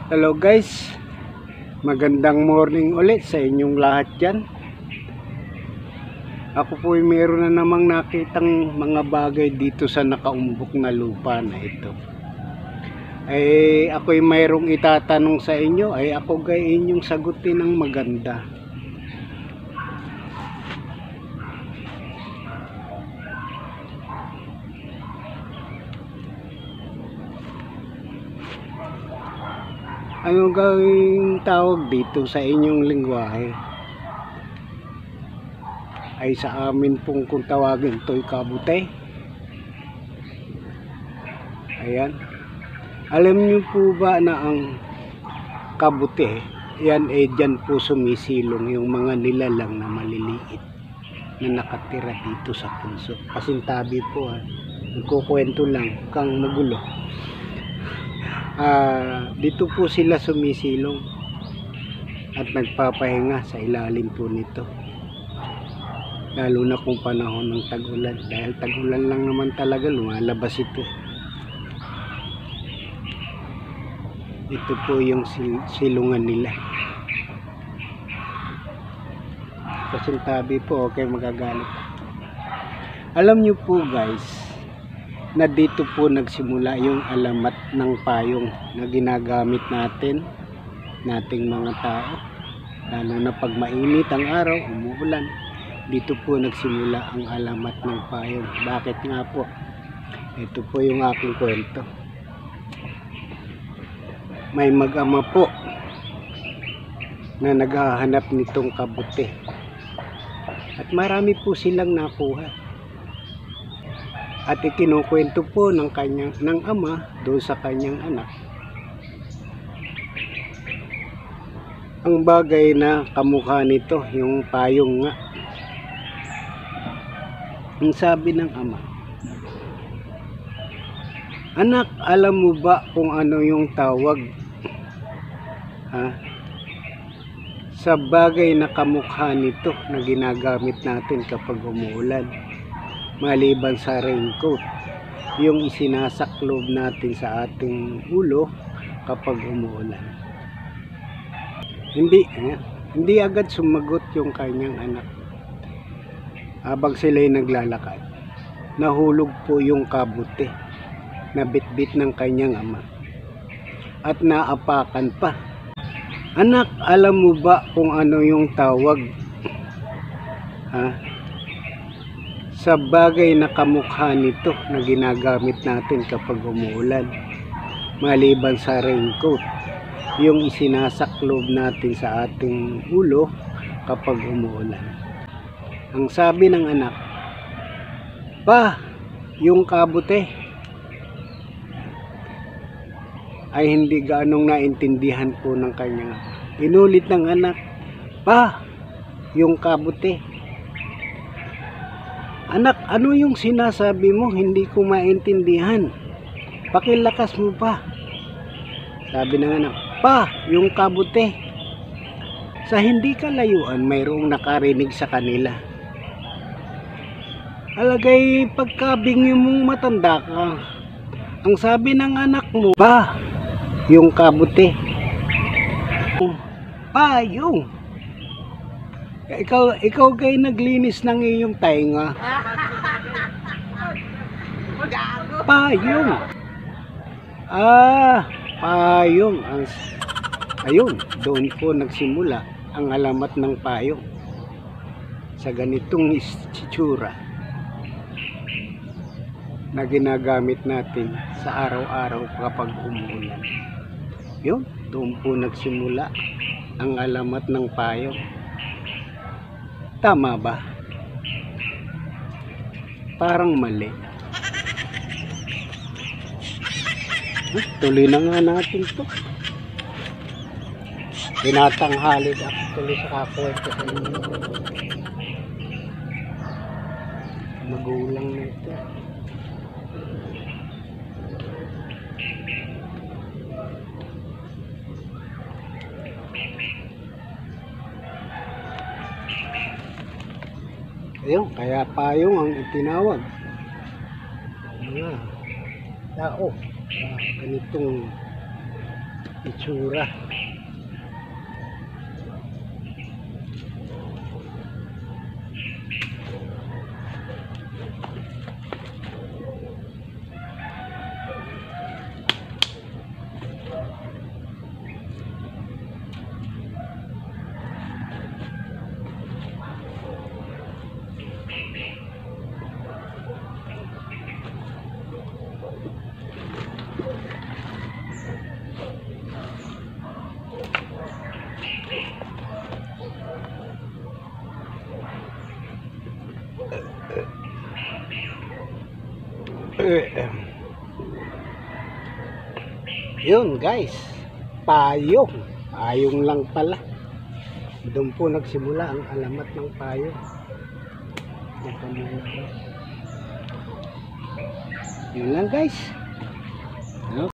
Hello guys, magandang morning ulit sa inyong lahat dyan. Ako po ay meron na namang nakitang mga bagay dito sa nakaumbok na lupa na ito. Ay ako ay mayroong itatanong sa inyo, ay ako gay inyong sagutin ng maganda. Ano gawing tawag dito sa inyong lingwahe? Ay sa amin pong kung tawagin to'y kabute. Ayan. Alam niyo po ba na ang kabute, yan dyan po sumisilong yung mga nilalang na maliliit na nakatira dito sa punso. Pasintabi po nagkukwento lang kang magulo. Dito po sila sumisilong at nagpapahinga sa ilalim po nito, lalo na kung panahon ng tag-ulan, dahil tag-ulan lang naman talaga lumalabas ito. Ito po yung silungan nila. Pasintabi po, okay, magagalit. Alam nyo po guys, na dito po nagsimula yung alamat ng payong na ginagamit nating mga tao, lalo na pag mainit ang araw, umuulan. Dito po nagsimula ang alamat ng payong. Bakit nga po? Ito po yung aking kwento. May mag-ama po na naghahanap nitong kabute at marami po silang nakuha. At ikinukwento po ng ama doon sa kanyang anak ang bagay na kamukha nito, yung payong nga. Ang sabi ng ama, "Anak, alam mo ba kung ano yung tawag sa bagay na kamukha nito na ginagamit natin kapag umuulan? Maliban sa raincoat, yung isinasaklob natin sa ating ulo kapag umuulan." Hindi agad sumagot yung kanyang anak. Habang sila'y naglalakad, nahulog po yung kabute na bitbit ng kanyang ama at naapakan pa. "Anak, alam mo ba kung ano yung tawag sa bagay na kamukha nito na ginagamit natin kapag umuulan? Maliban sa raincoat, yung isinasaklob natin sa ating ulo kapag umuulan." Ang sabi ng anak, "Pa, yung kabute." Ay hindi gaanong naintindihan po ng kanya. Inulit ng anak, "Pa, yung kabute." "Anak, ano yung sinasabi mo? Hindi ko maintindihan. Pakilakas mo pa." Sabi ng anak, "Pa, yung kabute." Sa hindi kalayuan, mayroong nakarinig sa kanila. Alagay pagkabingi mong matanda ka. Ang sabi ng anak mo, "Pa, yung kabute." "Payong." Ikaw kay naglinis ng iyong tainga. "Payong." Payong. Ayun, doon po nagsimula ang alamat ng payong sa ganitong itsura na ginagamit natin sa araw-araw kapag umuulan. Yun, doon po nagsimula ang alamat ng payong. Tama ba? Parang mali. Tuloy na nga natin to. Tinatanghali ako tuloy sa kakwento sa inyo. Magulang na ito. Ayun, kaya payong ang itinawag mga tao ganitong itsura. Yun guys, payong lang pala. Doon po nagsimula ang alamat ng payong. Yun lang guys.